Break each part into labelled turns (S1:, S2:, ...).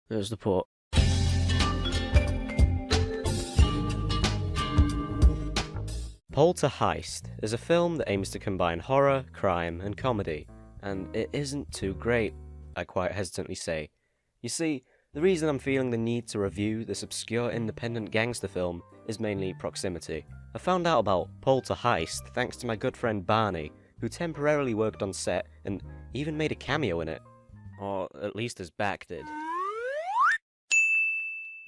S1: There's the port. Polterheist is a film that aims to combine horror, crime, and comedy, and it isn't too great, I quite hesitantly say. You see, the reason I'm feeling the need to review this obscure independent gangster film is mainly proximity. I found out about Polterheist thanks to my good friend Barney, who temporarily worked on set and even made a cameo in it. Or at least his back did.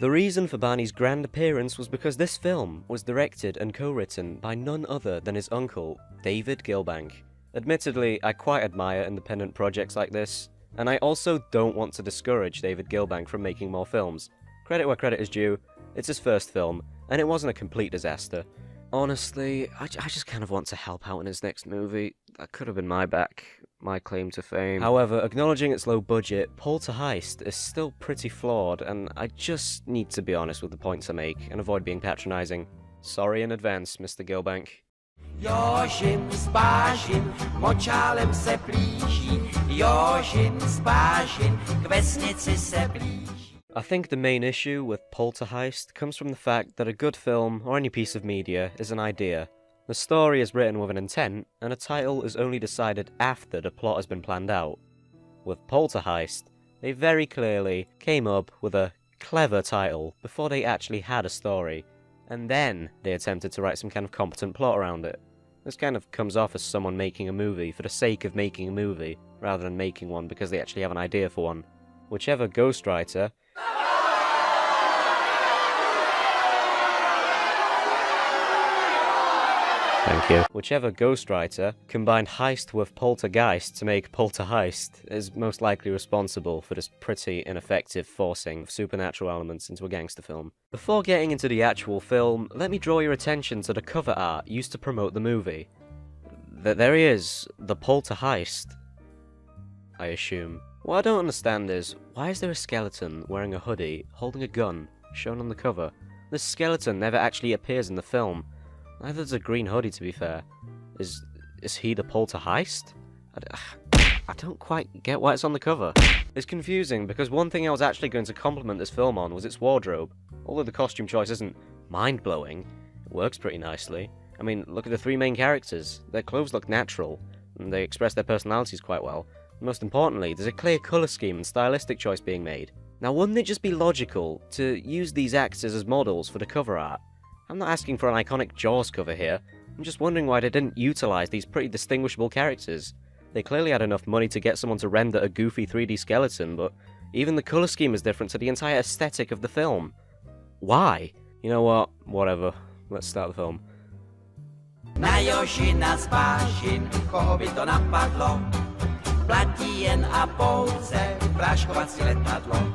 S1: The reason for Barney's grand appearance was because this film was directed and co-written by none other than his uncle, David Gilbank. Admittedly, I quite admire independent projects like this, and I also don't want to discourage David Gilbank from making more films. Credit where credit is due, it's his first film, and it wasn't a complete disaster. Honestly, I just kind of want to help out in his next movie. That could have been my claim to fame. However, acknowledging its low budget, Polterheist is still pretty flawed, and I just need to be honest with the points I make and avoid being patronising. Sorry in advance, Mr. Gilbank.
S2: Jožin s Pážin, močálem se blíží, Jožin s Pážin, k vesnici se blíží.
S1: I think the main issue with Polterheist comes from the fact that a good film, or any piece of media, is an idea. The story is written with an intent, and a title is only decided after the plot has been planned out. With Polterheist, they very clearly came up with a clever title before they actually had a story, and then they attempted to write some kind of competent plot around it. This kind of comes off as someone making a movie for the sake of making a movie, rather than making one because they actually have an idea for one. Whichever ghostwriter... Thank you. Whichever ghostwriter combined heist with poltergeist to make Polterheist is most likely responsible for this pretty ineffective forcing of supernatural elements into a gangster film. Before getting into the actual film, let me draw your attention to the cover art used to promote the movie. There he is, the Polterheist, I assume. What I don't understand is, why is there a skeleton wearing a hoodie, holding a gun, shown on the cover? This skeleton never actually appears in the film. Neither does a green hoodie, to be fair. Is he the Polterheist? I don't quite get why it's on the cover. It's confusing, because one thing I was actually going to compliment this film on was its wardrobe. Although the costume choice isn't mind-blowing, it works pretty nicely. I mean, look at the three main characters. Their clothes look natural, and they express their personalities quite well. Most importantly, there's a clear colour scheme and stylistic choice being made. Now, wouldn't it just be logical to use these actors as models for the cover art? I'm not asking for an iconic Jaws cover here, I'm just wondering why they didn't utilise these pretty distinguishable characters. They clearly had enough money to get someone to render a goofy 3D skeleton, but even the colour scheme is different to the entire aesthetic of the film. Why? You know what? Whatever. Let's start the film.
S2: Na Jožina s Pážin, koho by to napadlo, platí jen a pouze práškovací letadlo.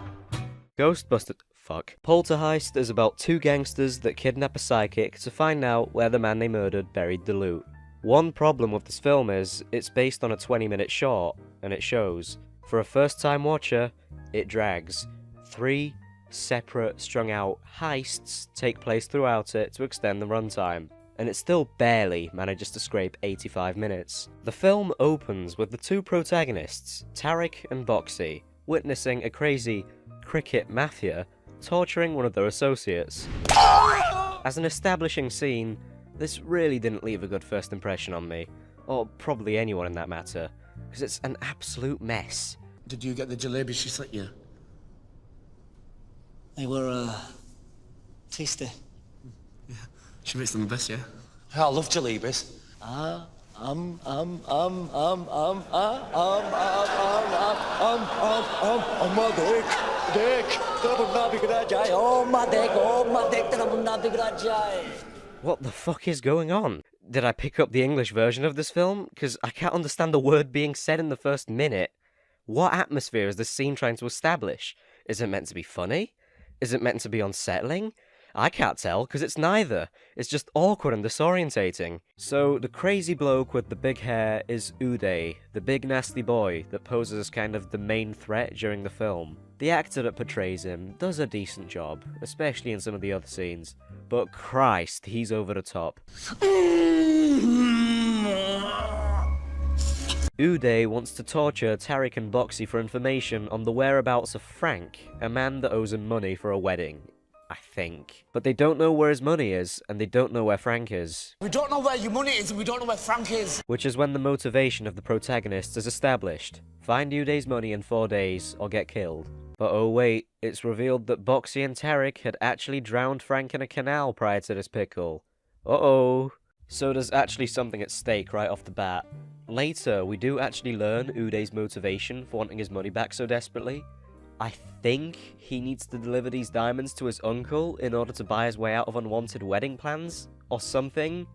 S1: Polterheist is about two gangsters that kidnap a psychic to find out where the man they murdered buried the loot. One problem with this film is, it's based on a 20-minute short, and it shows. For a first-time watcher, it drags. 3 separate, strung-out heists take place throughout it to extend the runtime, and it still barely manages to scrape 85 minutes. The film opens with the two protagonists, Tarek and Boxy, witnessing a crazy cricket mafia torturing one of their associates. As an establishing scene, this really didn't leave a good first impression on me, or probably anyone in that matter, because it's an absolute mess.
S3: Did you get the jalebis she sent you?
S4: They were, tasty.
S3: Yeah. She makes them the best, yeah?
S4: I love jalebis.
S1: What the fuck is going on? Did I pick up the English version of this film? Because I can't understand the word being said in the first minute. What atmosphere is this scene trying to establish? Is it meant to be funny? Is it meant to be unsettling? I can't tell, because it's neither. It's just awkward and disorientating. So, the crazy bloke with the big hair is Uday, the big nasty boy that poses as kind of the main threat during the film. The actor that portrays him does a decent job, especially in some of the other scenes, but Christ, he's over the top. Uday wants to torture Tarek and Boxy for information on the whereabouts of Frank, a man that owes him money for a wedding. I think. But they don't know where his money is, and they don't know where Frank is.
S3: We don't know where your money is and we don't know where Frank is.
S1: Which is when the motivation of the protagonists is established. Find Uday's money in 4 days, or get killed. But oh wait, it's revealed that Boxy and Tarek had actually drowned Frank in a canal prior to this pickle. Uh-oh. So there's actually something at stake right off the bat. Later, we do actually learn Uday's motivation for wanting his money back so desperately. I think he needs to deliver these diamonds to his uncle in order to buy his way out of unwanted wedding plans, or something.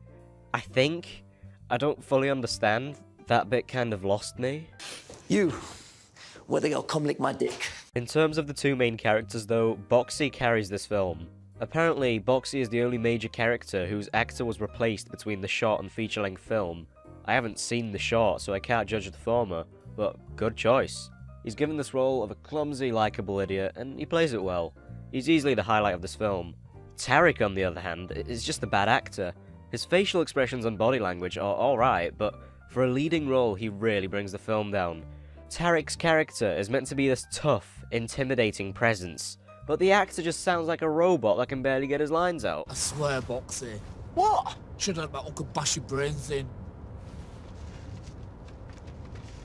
S1: I think. I don't fully understand. That bit kind of lost me.
S4: You, whether you'll come lick my dick.
S1: In terms of the two main characters though, Boxy carries this film. Apparently, Boxy is the only major character whose actor was replaced between the short and feature-length film. I haven't seen the short, so I can't judge the former, but good choice. He's given this role of a clumsy, likeable idiot, and he plays it well. He's easily the highlight of this film. Tarek, on the other hand, is just a bad actor. His facial expressions and body language are alright, but for a leading role, he really brings the film down. Tarek's character is meant to be this tough, intimidating presence, but the actor just sounds like a robot that can barely get his lines out.
S3: I swear, Boxy. What? Should have let my uncle bash your brains in.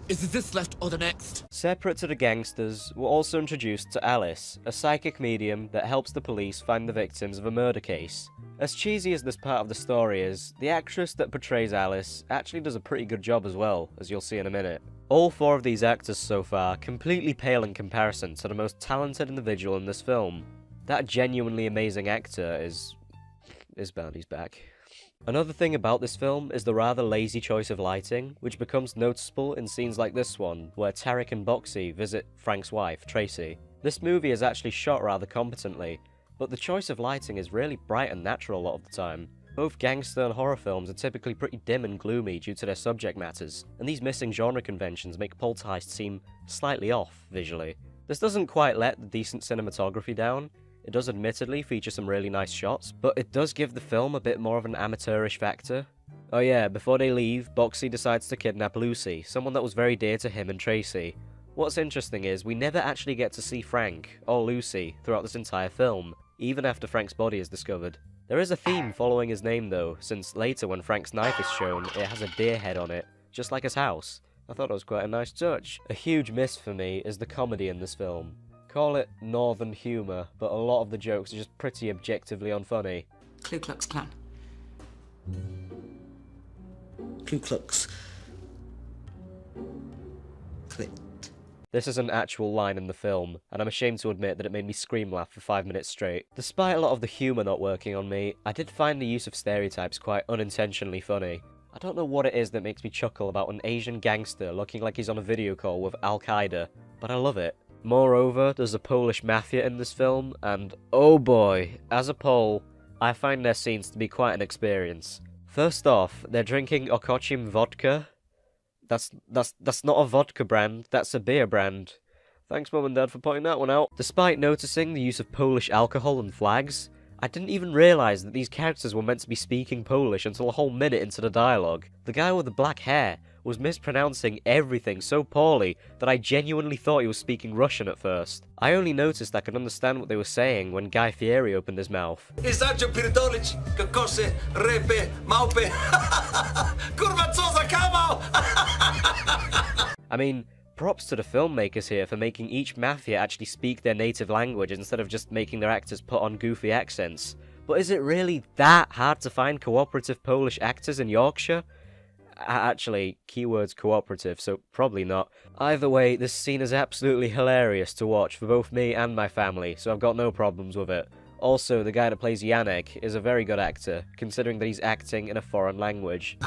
S3: Is it this left or the next?
S1: Separate to the gangsters, we're also introduced to Alice, a psychic medium that helps the police find the victims of a murder case. As cheesy as this part of the story is, the actress that portrays Alice actually does a pretty good job as well, as you'll see in a minute. All 4 of these actors so far completely pale in comparison to the most talented individual in this film. That genuinely amazing actor is Barney's back. Another thing about this film is the rather lazy choice of lighting, which becomes noticeable in scenes like this one, where Tarek and Boxy visit Frank's wife, Tracy. This movie is actually shot rather competently, but the choice of lighting is really bright and natural a lot of the time. Both gangster and horror films are typically pretty dim and gloomy due to their subject matters, and these missing genre conventions make Polterheist seem slightly off, visually. This doesn't quite let the decent cinematography down. It does admittedly feature some really nice shots, but it does give the film a bit more of an amateurish factor. Oh yeah, before they leave, Boxy decides to kidnap Lucy, someone that was very dear to him and Tracy. What's interesting is, we never actually get to see Frank, or Lucy, throughout this entire film, even after Frank's body is discovered. There is a theme following his name though, since later when Frank's knife is shown, it has a deer head on it, just like his house. I thought it was quite a nice touch. A huge miss for me is the comedy in this film. Call it northern humour, but a lot of the jokes are just pretty objectively unfunny.
S5: Ku Klux Klan.
S4: Ku Klux. Clit.
S1: This is an actual line in the film, and I'm ashamed to admit that it made me scream laugh for 5 minutes straight. Despite a lot of the humour not working on me, I did find the use of stereotypes quite unintentionally funny. I don't know what it is that makes me chuckle about an Asian gangster looking like he's on a video call with Al-Qaeda, but I love it. Moreover, there's a Polish mafia in this film, and oh boy, as a Pole, I find their scenes to be quite an experience. First off, they're drinking Okocim vodka. That's not a vodka brand, that's a beer brand. Thanks Mum and Dad for pointing that one out. Despite noticing the use of Polish alcohol and flags, I didn't even realise that these characters were meant to be speaking Polish until a whole minute into the dialogue. The guy with the black hair was mispronouncing everything so poorly that I genuinely thought he was speaking Russian at first. I only noticed I could understand what they were saying when Guy Fieri opened his mouth. I mean, props to the filmmakers here for making each mafia actually speak their native language instead of just making their actors put on goofy accents. But is it really that hard to find cooperative Polish actors in Yorkshire? Actually, keyword's cooperative, so probably not. Either way, this scene is absolutely hilarious to watch for both me and my family, so I've got no problems with it. Also, the guy that plays Janek is a very good actor, considering that he's acting in a foreign language.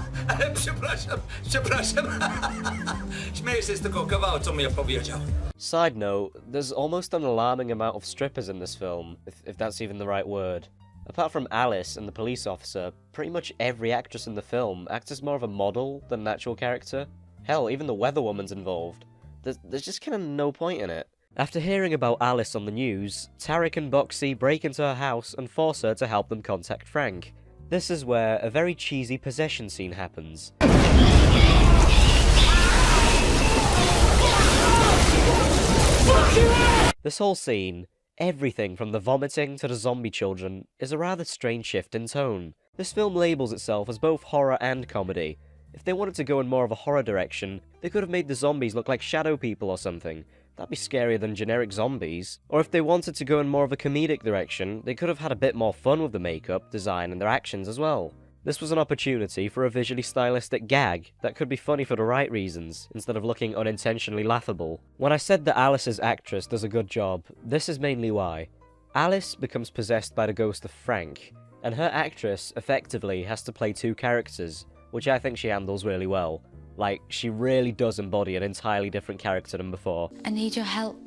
S1: Side note, there's almost an alarming amount of strippers in this film, if that's even the right word. Apart from Alice and the police officer, pretty much every actress in the film acts as more of a model than an actual character. Hell, even the weather woman's involved. There's just kind of no point in it. After hearing about Alice on the news, Tarek and Boxy break into her house and force her to help them contact Frank. This is where a very cheesy possession scene happens. This whole scene, everything from the vomiting to the zombie children, is a rather strange shift in tone. This film labels itself as both horror and comedy. If they wanted to go in more of a horror direction, they could have made the zombies look like shadow people or something. That'd be scarier than generic zombies. Or if they wanted to go in more of a comedic direction, they could have had a bit more fun with the makeup, design, and their actions as well. This was an opportunity for a visually stylistic gag that could be funny for the right reasons, instead of looking unintentionally laughable. When I said that Alice's actress does a good job, this is mainly why. Alice becomes possessed by the ghost of Frank, and her actress effectively has to play two characters, which I think she handles really well. Like, she really does embody an entirely different character than before.
S5: I need your help.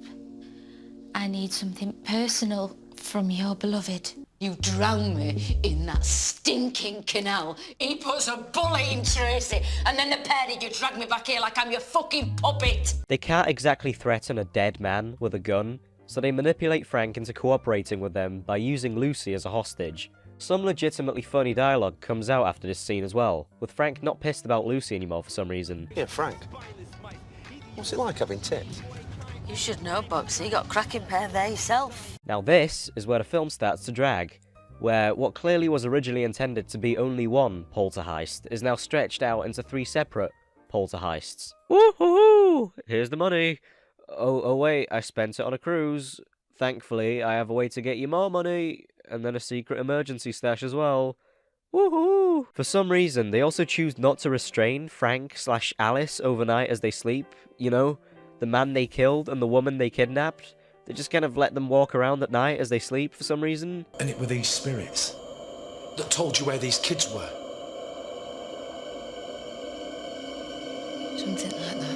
S5: I need something personal from your beloved.
S6: You drown me in that stinking canal. He puts a bullet in Tracy, and then the pair of you drag me back here like I'm your fucking puppet.
S1: They can't exactly threaten a dead man with a gun, so they manipulate Frank into cooperating with them by using Lucy as a hostage. Some legitimately funny dialogue comes out after this scene as well, with Frank not pissed about Lucy anymore for some reason.
S7: Yeah, Frank. What's it like having tits?
S6: You should know, Boxy. You got a cracking pair there yourself.
S1: Now this is where the film starts to drag, where what clearly was originally intended to be only one polterheist is now stretched out into 3 separate polterheists. Woohoo! Here's the money. Oh wait, I spent it on a cruise. Thankfully, I have a way to get you more money, and then a secret emergency stash as well. Woohoo! For some reason, they also choose not to restrain Frank/Alice overnight as they sleep. You know, the man they killed and the woman they kidnapped. They just kind of let them walk around at night as they sleep for some reason.
S3: And it were these spirits that told you where these kids were.
S5: Something like that.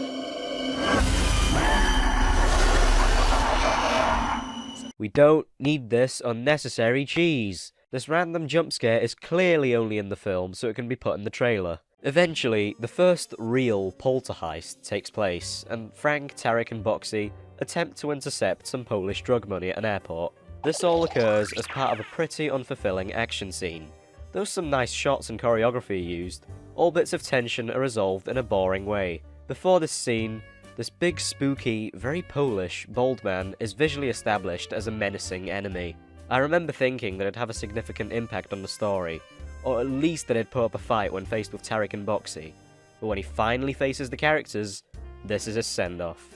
S1: We don't need this unnecessary cheese. This random jump scare is clearly only in the film, so it can be put in the trailer. Eventually, the first real polterheist takes place, and Frank, Tarek and Boxy attempt to intercept some Polish drug money at an airport. This all occurs as part of a pretty unfulfilling action scene. Though some nice shots and choreography are used, all bits of tension are resolved in a boring way. Before this scene, this big, spooky, very Polish, bold man is visually established as a menacing enemy. I remember thinking that it'd have a significant impact on the story, or at least that it'd put up a fight when faced with Tarek and Boxy. But when he finally faces the characters, this is his send-off.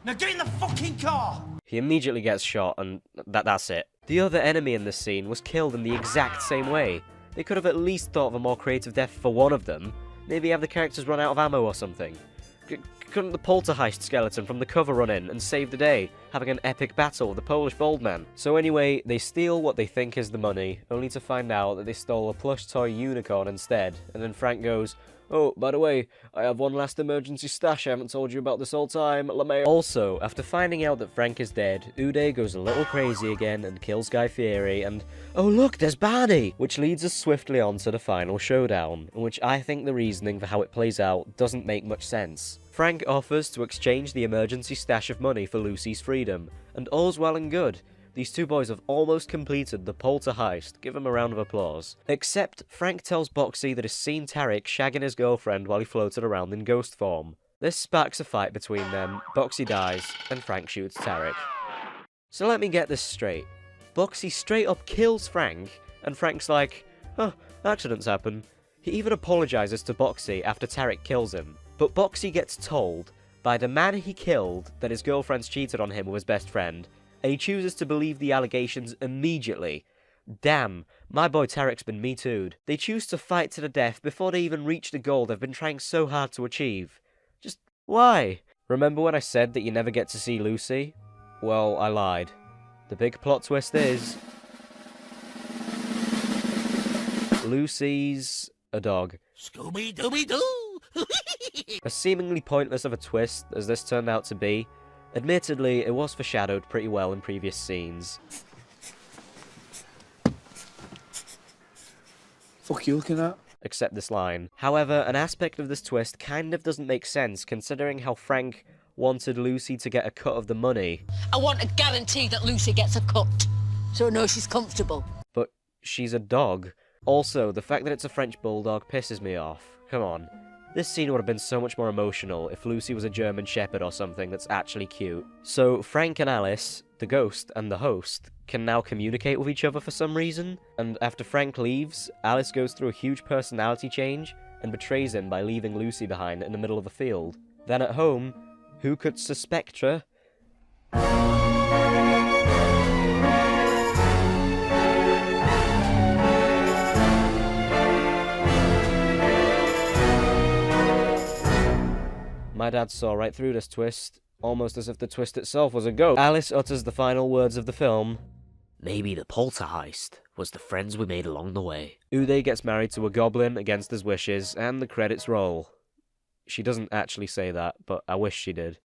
S3: Now get in the fucking car!
S1: He immediately gets shot, and that's it. The other enemy in this scene was killed in the exact same way. They could have at least thought of a more creative death for one of them. Maybe have the characters run out of ammo or something. Couldn't the polterheist skeleton from the cover run in and save the day, having an epic battle with the Polish bold man? So anyway, they steal what they think is the money, only to find out that they stole a plush toy unicorn instead, and then Frank goes, "Oh, by the way, I have one last emergency stash I haven't told you about this whole time, LeMay." Also, after finding out that Frank is dead, Uday goes a little crazy again and kills Guy Fieri, and oh look, there's Barney! Which leads us swiftly on to the final showdown, in which I think the reasoning for how it plays out doesn't make much sense. Frank offers to exchange the emergency stash of money for Lucy's freedom, and all's well and good. These two boys have almost completed the polterheist, give them a round of applause. Except Frank tells Boxy that he's seen Tarek shagging his girlfriend while he floated around in ghost form. This sparks a fight between them, Boxy dies, and Frank shoots Tarek. So let me get this straight. Boxy straight up kills Frank, and Frank's like, "Huh, accidents happen." He even apologises to Boxy after Tarek kills him. But Boxy gets told by the man he killed that his girlfriend's cheated on him with his best friend, and he chooses to believe the allegations immediately. Damn, my boy Tarek's been Me Too'd. They choose to fight to the death before they even reach the goal they've been trying so hard to achieve. Just, why? Remember when I said that you never get to see Lucy? Well, I lied. The big plot twist is... Lucy's a dog.
S3: Scooby-Dooby-Doo!
S1: As seemingly pointless of a twist as this turned out to be, admittedly, it was foreshadowed pretty well in previous scenes.
S3: Fuck you looking at?
S1: Except this line. However, an aspect of this twist kind of doesn't make sense considering how Frank wanted Lucy to get a cut of the money.
S6: I want a guarantee that Lucy gets a cut, so I know she's comfortable.
S1: But she's a dog. Also, the fact that it's a French bulldog pisses me off. Come on. This scene would have been so much more emotional if Lucy was a German Shepherd or something that's actually cute. So Frank and Alice, the ghost and the host, can now communicate with each other for some reason, and after Frank leaves, Alice goes through a huge personality change and betrays him by leaving Lucy behind in the middle of a field. Then at home, who could suspect her? My dad saw right through this twist, almost as if the twist itself was a ghost. Alice utters the final words of the film. Maybe the poltergeist was the friends we made along the way. Uday gets married to a goblin against his wishes, and the credits roll. She doesn't actually say that, but I wish she did.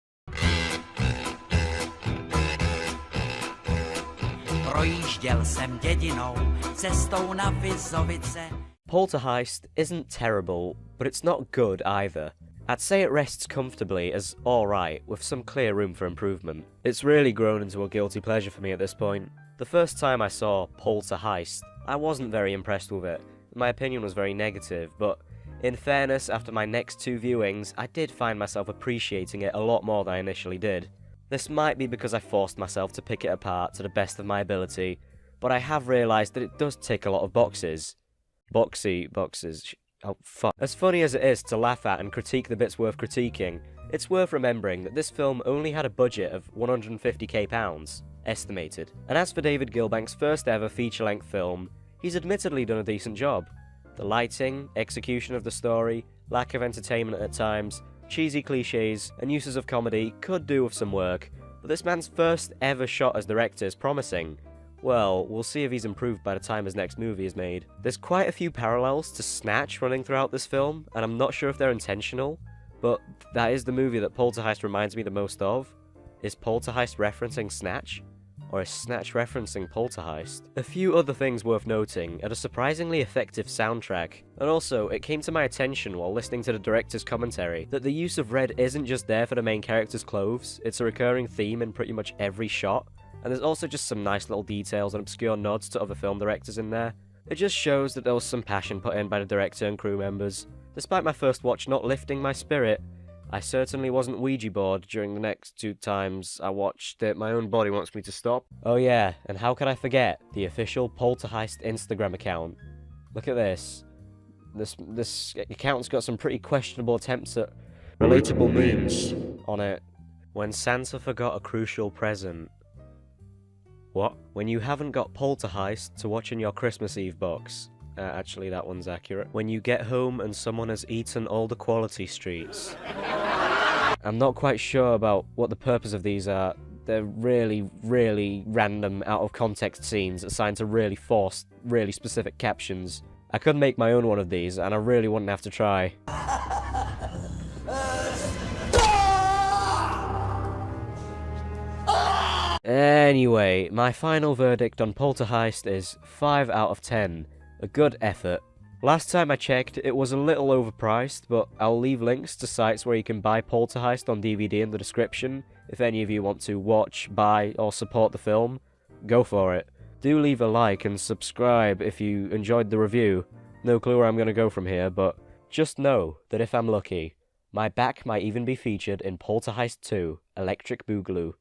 S2: Projížděl jsem dědinou, cestou na Vizovice.
S1: Polterheist isn't terrible, but it's not good either. I'd say it rests comfortably as alright, with some clear room for improvement. It's really grown into a guilty pleasure for me at this point. The first time I saw Polterheist, I wasn't very impressed with it. My opinion was very negative, but in fairness, after my next 2 viewings, I did find myself appreciating it a lot more than I initially did. This might be because I forced myself to pick it apart to the best of my ability, but I have realised that it does tick a lot of boxes. Boxes. Oh, fuck. As funny as it is to laugh at and critique the bits worth critiquing, it's worth remembering that this film only had a budget of £150k, estimated. And as for David Gilbank's first ever feature-length film, he's admittedly done a decent job. The lighting, execution of the story, lack of entertainment at times, cheesy cliches, and uses of comedy could do with some work, but this man's first ever shot as director is promising. Well, we'll see if he's improved by the time his next movie is made. There's quite a few parallels to Snatch running throughout this film, and I'm not sure if they're intentional, but that is the movie that Polterheist reminds me the most of. Is Polterheist referencing Snatch? Or is Snatch referencing Polterheist? A few other things worth noting are a surprisingly effective soundtrack, and also it came to my attention while listening to the director's commentary that the use of red isn't just there for the main character's clothes, it's a recurring theme in pretty much every shot. And there's also just some nice little details and obscure nods to other film directors in there. It just shows that there was some passion put in by the director and crew members. Despite my first watch not lifting my spirit, I certainly wasn't Ouija bored during the next 2 times I watched it. My own body wants me to stop. Oh yeah, and how could I forget the official Polterheist Instagram account? Look at this. This account's got some pretty questionable attempts at relatable memes on it. When Santa forgot a crucial present. What? When you haven't got Polterheist to watch in your Christmas Eve box. Actually, that one's accurate. When you get home and someone has eaten all the quality streets. I'm not quite sure about what the purpose of these are. They're really, really random, out of context scenes assigned to really forced, really specific captions. I could make my own one of these, and I really wouldn't have to try. Anyway, my final verdict on Polterheist is 5 out of 10. A good effort. Last time I checked, it was a little overpriced, but I'll leave links to sites where you can buy Polterheist on DVD in the description, if any of you want to watch, buy, or support the film. Go for it. Do leave a like and subscribe if you enjoyed the review. No clue where I'm going to go from here, but just know that if I'm lucky, my back might even be featured in Polterheist 2, Electric Boogaloo.